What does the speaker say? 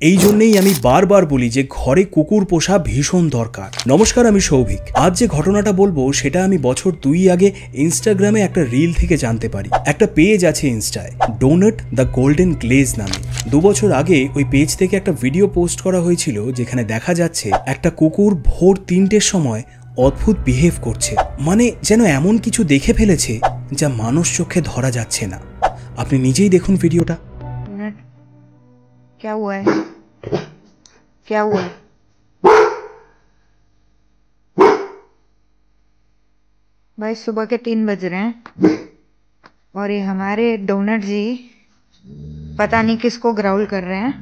এই জন্যই আমি বারবার বলি যে ঘরে কুকুর পোষা ভীষণ দরকার। নমস্কার, আমি সৌভিক। আজ যে ঘটনাটা বলবো সেটা আমি বছর 2 আগে ইনস্টাগ্রামে একটা রিল থেকে জানতে পারি। একটা পেজ আছে ইনস্টায়, ডোনাট দ্য গোল্ডেন গ্লেজ নামে। 2 বছর আগে ওই পেজ থেকে একটা ভিডিও পোস্ট করা হয়েছিল যেখানে দেখা যাচ্ছে একটা কুকুর ভোর 3টের সময় অদ্ভুত বিহেভ করছে, মানে যেন এমন কিছু দেখে ফেলেছে যা মানুষ চোখে ধরা যাচ্ছে না। আপনি নিজেই দেখুন ভিডিওটা। क्या हुआ है? क्या हुआ है? भाई सुबह के 3 बज रहे हैं और ये हमारे डोनट जी पता नहीं किसको ग्राउल कर रहे हैं।